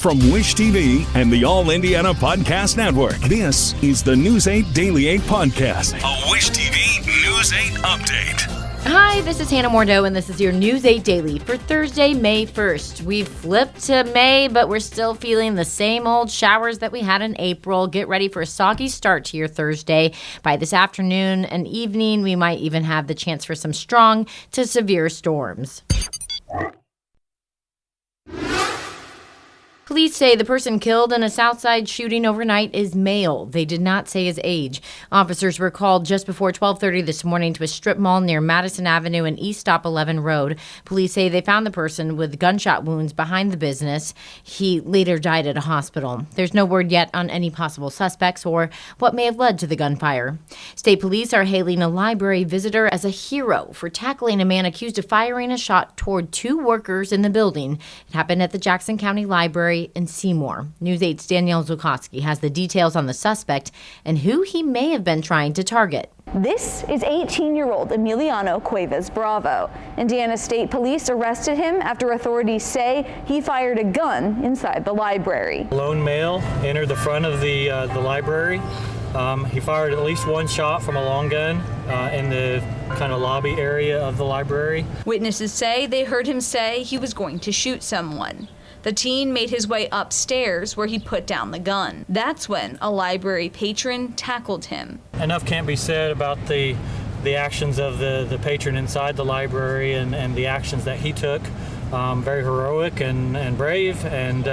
From Wish TV and the All Indiana Podcast Network, this is the News 8 Daily 8 Podcast, a Wish TV News 8 update. Hi, this is Hannah Mordeau, and this is your News 8 Daily for Thursday, May 1st. We've flipped to May, but we're still feeling the same old showers that we had in April. Get ready for a soggy start to your Thursday. By this afternoon and evening, we might even have the chance for some strong to severe storms. Police say the person killed in a Southside shooting overnight is male. They did not say his age. Officers were called just before 12:30 this morning to a strip mall near Madison Avenue and East Stop 11 Road. Police say they found the person with gunshot wounds behind the business. He later died at a hospital. There's no word yet on any possible suspects or what may have led to the gunfire. State police are hailing a library visitor as a hero for tackling a man accused of firing a shot toward two workers in the building. It happened at the Jackson County Library in Seymour. News 8's Danielle Zukoski has the details on the suspect and who he may have been trying to target. This is 18-year-old Emiliano Cuevas Bravo. Indiana State Police arrested him after authorities say he fired a gun inside the library. Lone male entered the front of the library. He fired at least one shot from a long gun in the kind of lobby area of the library. Witnesses say they heard him say he was going to shoot someone. The teen made his way upstairs where he put down the gun. That's when a library patron tackled him. Enough can't be said about the actions of the patron inside the library and the actions that he took. Very heroic and brave, and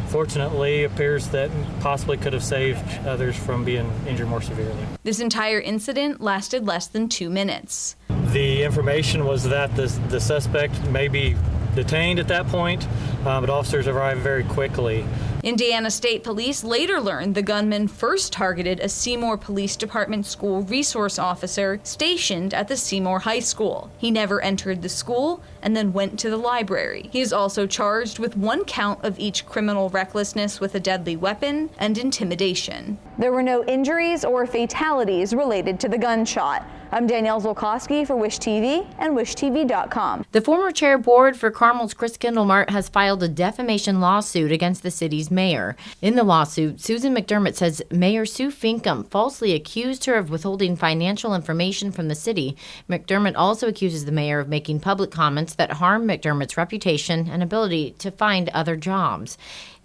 fortunately appears that possibly could have saved others from being injured more severely. This entire incident lasted less than 2 minutes. The information was that the suspect may be detained at that point, but officers arrived very quickly. Indiana State Police later learned the gunman first targeted a Seymour Police Department school resource officer stationed at the Seymour High School. He never entered the school and then went to the library. He is also charged with 1 count of each criminal recklessness with a deadly weapon and intimidation. There were no injuries or fatalities related to the gunshot. I'm Danielle Zukoski for Wish TV and WishTV.com. The former chair board for Carmel Chrstkindlemarkt has filed a defamation lawsuit against the city's mayor. In the lawsuit, Susan McDermott says Mayor Sue Finkum falsely accused her of withholding financial information from the city. McDermott also accuses the mayor of making public comments that harm McDermott's reputation and ability to find other jobs.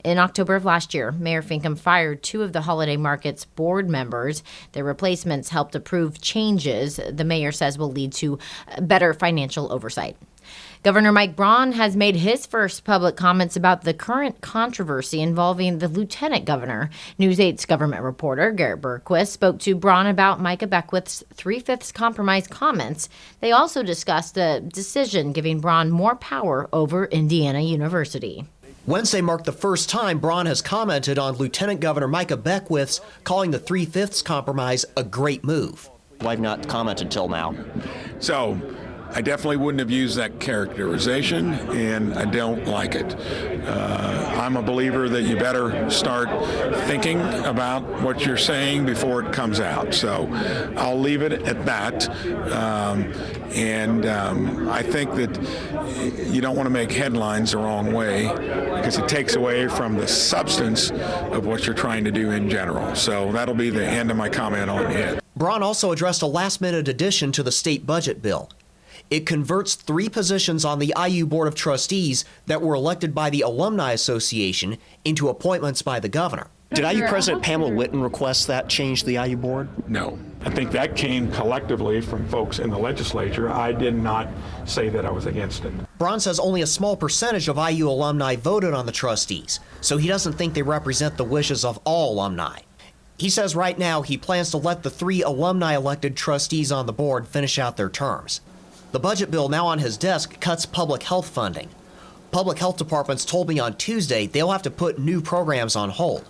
In October of last year, Mayor Finkum fired 2 of the holiday market's board members. Their replacements helped approve changes the mayor says will lead to better financial oversight. Governor Mike Braun has made his first public comments about the current controversy involving the lieutenant governor. News 8's government reporter Garrett Berquist spoke to Braun about Micah Beckwith's 3/5 compromise comments. They also discussed a decision giving Braun more power over Indiana University. Wednesday marked the first time Braun has commented on Lieutenant Governor Micah Beckwith's calling the 3/5 compromise a great move. I've not commented till now. So I definitely wouldn't have used that characterization, and I don't like it. I'm a believer that you better start thinking about what you're saying before it comes out. So I'll leave it at that. I think that you don't want to make headlines the wrong way because it takes away from the substance of what you're trying to do in general. So that'll be the end of my comment on it. Braun also addressed a last-minute addition to the state budget bill. It converts 3 positions on the IU Board of Trustees that were elected by the Alumni Association into appointments by the governor. Did IU President Pamela Whitten request that change to the IU board? No. I think that came collectively from folks in the legislature. I did not say that I was against it. Braun says only a small percentage of IU alumni voted on the trustees, so he doesn't think they represent the wishes of all alumni. He says right now he plans to let the 3 alumni-elected trustees on the board finish out their terms. The budget bill now on his desk cuts public health funding. Public health departments told me on Tuesday they'll have to put new programs on hold.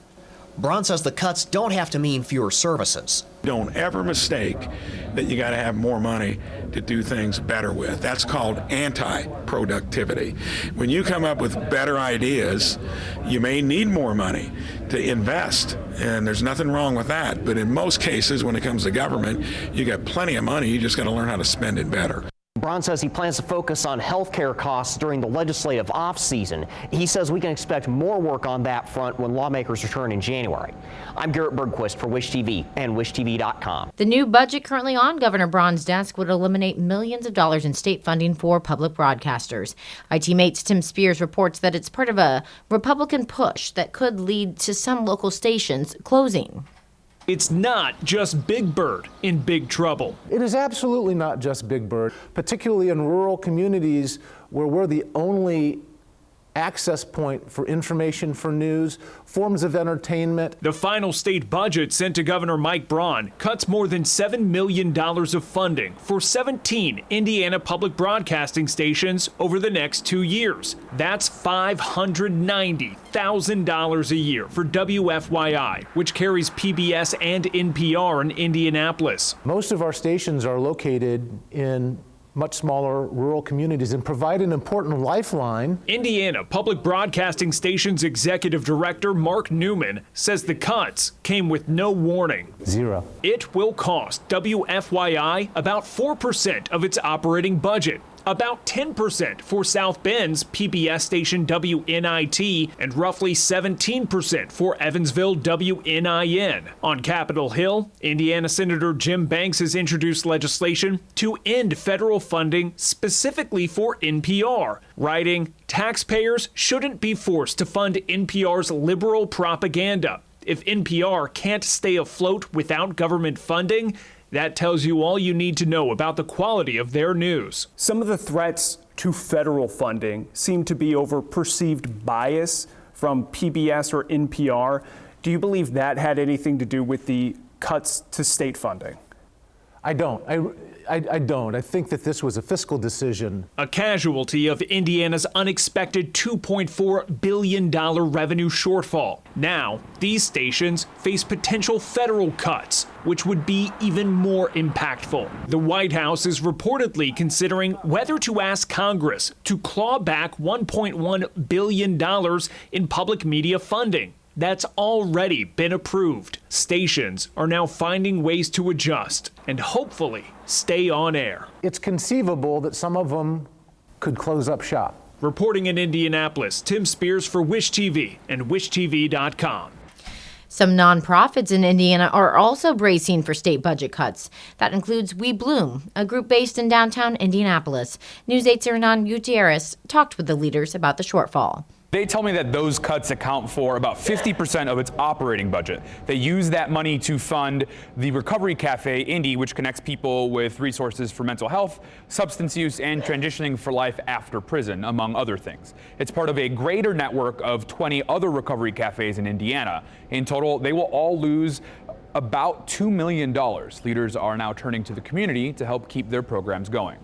Braun says the cuts don't have to mean fewer services. Don't ever mistake that you got to have more money to do things better with. That's called anti-productivity. When you come up with better ideas, you may need more money to invest, and there's nothing wrong with that. But in most cases, when it comes to government, you got plenty of money. You just got to learn how to spend it better. Braun says he plans to focus on health care costs during the legislative off-season. He says we can expect more work on that front when lawmakers return in January. I'm Garrett Bergquist for Wish TV and WishTV.com. The new budget currently on Governor Braun's desk would eliminate millions of dollars in state funding for public broadcasters. IT Mate's Tim Spears reports that it's part of a Republican push that could lead to some local stations closing. It's not just Big Bird in big trouble. It is absolutely not just Big Bird, particularly in rural communities where we're the only access point for information, for news, forms of entertainment. The final state budget sent to Governor Mike Braun cuts more than $7 million of funding for 17 Indiana public broadcasting stations over the next 2 years. That's $590,000 a year for WFYI, which carries PBS and NPR in Indianapolis. Most of our stations are located in much smaller rural communities and provide an important lifeline. Indiana Public Broadcasting Station's executive director Mark Newman says the cuts came with no warning. Zero. It will cost WFYI about 4% of its operating budget, about 10% for South Bend's PBS station WNIT, and roughly 17% for Evansville WNIN. On Capitol Hill, Indiana Senator Jim Banks has introduced legislation to end federal funding specifically for NPR, writing, "Taxpayers shouldn't be forced to fund NPR's liberal propaganda. If NPR can't stay afloat without government funding, that tells you all you need to know about the quality of their news." Some of the threats to federal funding seem to be over perceived bias from PBS or NPR. Do you believe that had anything to do with the cuts to state funding? I don't. I don't. I think that this was a fiscal decision. A casualty of Indiana's unexpected $2.4 billion revenue shortfall. Now, these stations face potential federal cuts, which would be even more impactful. The White House is reportedly considering whether to ask Congress to claw back $1.1 billion in public media funding. That's already been approved. Stations are now finding ways to adjust and hopefully stay on air. It's conceivable that some of them could close up shop. Reporting in Indianapolis, Tim Spears for Wish TV and WishTV.com. Some nonprofits in Indiana are also bracing for state budget cuts. That includes We Bloom, a group based in downtown Indianapolis. News 8's Hernan Gutierrez talked with the leaders about the shortfall. They tell me that those cuts account for about 50% of its operating budget. They use that money to fund the Recovery Cafe Indy, which connects people with resources for mental health, substance use, and transitioning for life after prison, among other things. It's part of a greater network of 20 other recovery cafes in Indiana. In total, they will all lose about $2 million. Leaders are now turning to the community to help keep their programs going.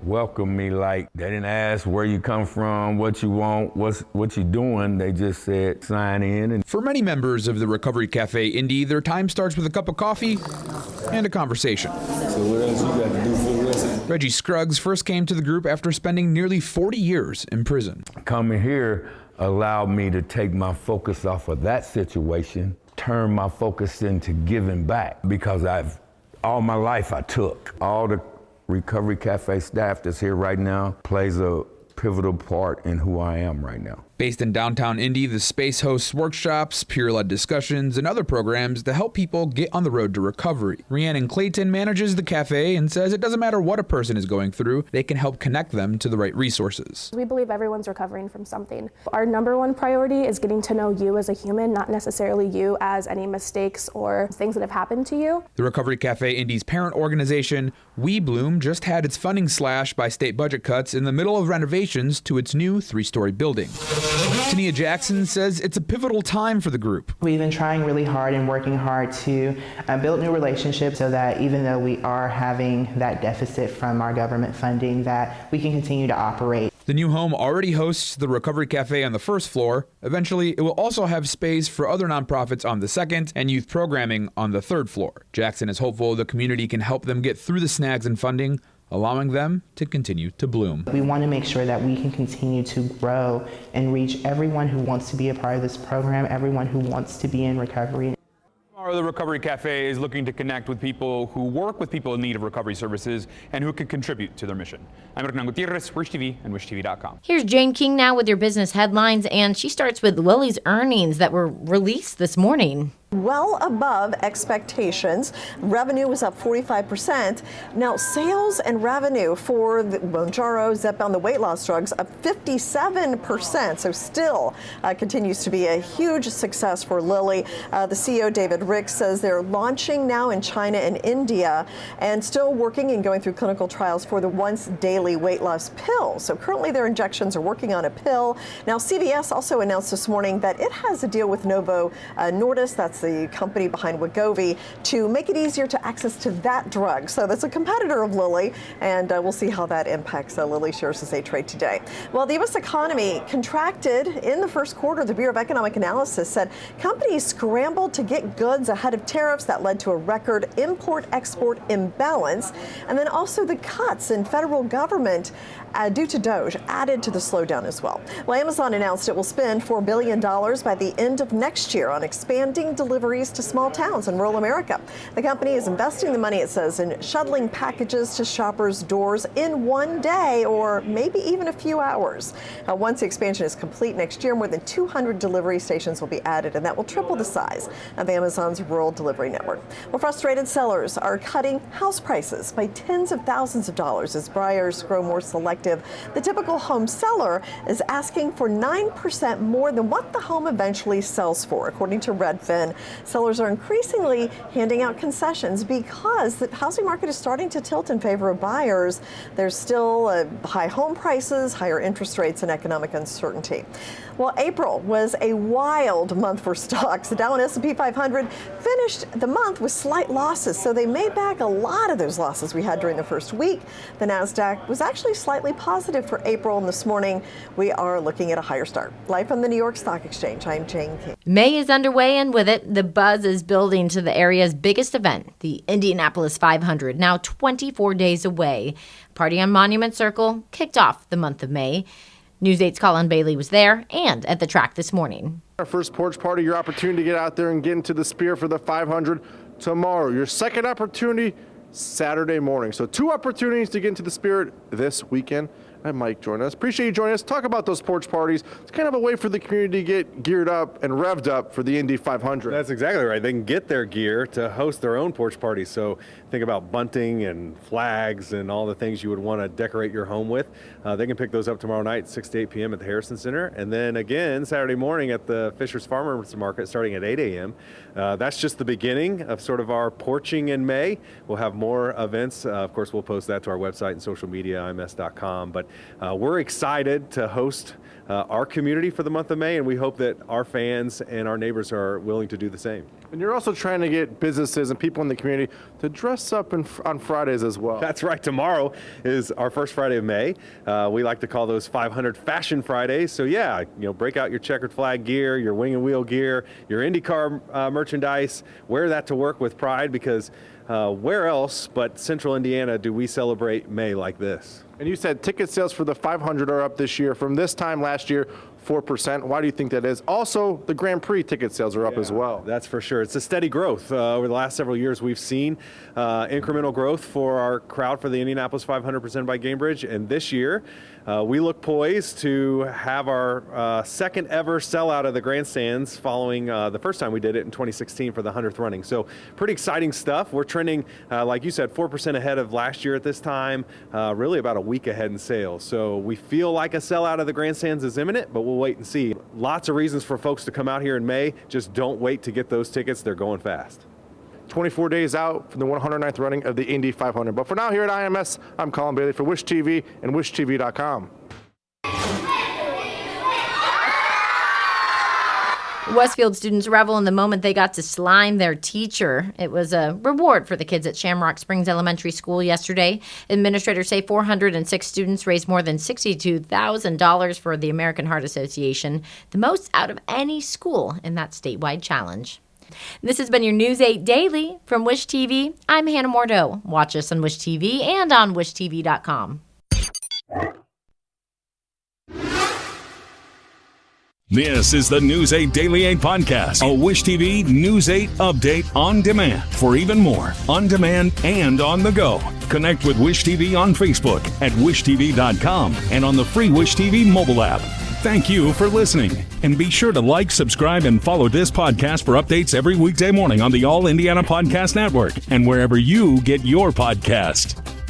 Welcome me like they didn't ask where you come from, what you want, what you doing. They just said sign in. And for many members of the Recovery Cafe Indy, their time starts with a cup of coffee and a conversation. So what else you got to do for the rest? Reggie Scruggs first came to the group after spending nearly 40 years in prison. Coming here allowed me to take my focus off of that situation, turn my focus into giving back, because all my life I took. All the Recovery Cafe staff that's here right now plays a pivotal part in who I am right now. Based in downtown Indy, the space hosts workshops, peer-led discussions, and other programs to help people get on the road to recovery. Rhiannon Clayton manages the cafe and says it doesn't matter what a person is going through, they can help connect them to the right resources. We believe everyone's recovering from something. Our number one priority is getting to know you as a human, not necessarily you as any mistakes or things that have happened to you. The Recovery Cafe Indy's parent organization, We Bloom, just had its funding slashed by state budget cuts in the middle of renovations to its new 3-story building. Tania Jackson says it's a pivotal time for the group. We've been trying really hard and working hard to build new relationships so that even though we are having that deficit from our government funding, that we can continue to operate. The new home already hosts the Recovery Cafe on the first floor. Eventually, it will also have space for other nonprofits on the second and youth programming on the third floor. Jackson is hopeful the community can help them get through the snags in funding, allowing them to continue to bloom. We want to make sure that we can continue to grow and reach everyone who wants to be a part of this program, everyone who wants to be in recovery. Tomorrow, the Recovery Cafe is looking to connect with people who work with people in need of recovery services and who can contribute to their mission. I'm Hernan Gutierrez, Wish TV and WishTV.com. Here's Jane King now with your business headlines, and she starts with Lilly's earnings that were released this morning. Well above expectations. Revenue was up 45%. Now, sales and revenue for the Mounjaro, Zepbound, the weight loss drugs, up 57%. So still continues to be a huge success for Lilly. The CEO, David Ricks, says they're launching now in China and India and still working and going through clinical trials for the once daily weight loss pill. So currently their injections are working on a pill. Now, CVS also announced this morning that it has a deal with Novo Nordisk, that's the company behind Wegovy, to make it easier to access to that drug. So that's a competitor of Lilly, and we'll see how that impacts Lilly shares as they trade today. Well, the U.S. economy contracted in the first quarter. The Bureau of Economic Analysis said companies scrambled to get goods ahead of tariffs that led to a record import-export imbalance, and then also the cuts in federal government due to DOGE added to the slowdown as well. Well, Amazon announced it will spend $4 billion by the end of next year on expanding deliveries to small towns in rural America. The company is investing the money, it says, in shuttling packages to shoppers' doors in one day or maybe even a few hours. Once the expansion is complete next year, more than 200 delivery stations will be added, and that will triple the size of Amazon's rural delivery network. Well, frustrated sellers are cutting house prices by tens of thousands of dollars as buyers grow more selective. The typical home seller is asking for 9% more than what the home eventually sells for, according to Redfin. Sellers are increasingly handing out concessions because the housing market is starting to tilt in favor of buyers. There's still high home prices, higher interest rates, and economic uncertainty. Well, April was a wild month for stocks. The Dow and S&P 500 finished the month with slight losses, so they made back a lot of those losses we had during the first week. The Nasdaq was actually slightly positive for April, and this morning we are looking at a higher start. Live from the New York Stock Exchange, I'm Jane King. May is underway, and with it, the buzz is building to the area's biggest event, the Indianapolis 500, now 24 days away. Party on Monument Circle kicked off the month of May. News 8's Colin Bailey was there and at the track this morning. Our first porch party, your opportunity to get out there and get into the Spear for the 500 tomorrow. Your second opportunity, Saturday morning. So 2 opportunities to get into the Spirit this weekend. And Mike joining us. Appreciate you joining us. Talk about those porch parties. It's kind of a way for the community to get geared up and revved up for the Indy 500. That's exactly right. They can get their gear to host their own porch parties. So think about bunting and flags and all the things you would want to decorate your home with. They can pick those up tomorrow night, 6 to 8 p.m. at the Harrison Center. And then again, Saturday morning at the Fisher's Farmers Market starting at 8 a.m. That's just the beginning of sort of our porching in May. We'll have more events. Of course, we'll post that to our website and social media, ims.com. But we're excited to host our community for the month of May, and we hope that our fans and our neighbors are willing to do the same. And you're also trying to get businesses and people in the community to dress up on Fridays as well. That's right. Tomorrow is our first Friday of May. We like to call those 500 Fashion Fridays. So yeah, break out your checkered flag gear, your wing and wheel gear, your IndyCar merchandise. Wear that to work with pride, because where else but Central Indiana do we celebrate May like this? And you said ticket sales for the 500 are up this year from this time last year, 4%. Why do you think that is? Also, the Grand Prix ticket sales are up as well. That's for sure. It's a steady growth. Over the last several years, we've seen incremental growth for our crowd for the Indianapolis 500 presented by Gamebridge. And this year, we look poised to have our second ever sellout of the grandstands following the first time we did it in 2016 for the 100th running. So pretty exciting stuff. We're trending, like you said, 4% ahead of last year at this time, really about a week ahead in sales. So we feel like a sellout of the grandstands is imminent, but we'll wait and see. Lots of reasons for folks to come out here in May. Just don't wait to get those tickets. They're going fast. 24 days out from the 109th running of the Indy 500. But for now, here at IMS, I'm Colin Bailey for Wish TV and WishTV.com. Westfield students revel in the moment they got to slime their teacher. It was a reward for the kids at Shamrock Springs Elementary School yesterday. Administrators say 406 students raised more than $62,000 for the American Heart Association, the most out of any school in that statewide challenge. This has been your News 8 Daily from Wish TV. I'm Hannah Mordeau. Watch us on Wish TV and on WishTV.com. This is the News 8 Daily 8 podcast, a Wish TV News 8 update on demand. For even more, on demand and on the go, connect with Wish TV on Facebook at wishtv.com and on the free Wish TV mobile app. Thank you for listening, and be sure to like, subscribe, and follow this podcast for updates every weekday morning on the All Indiana Podcast Network and wherever you get your podcast.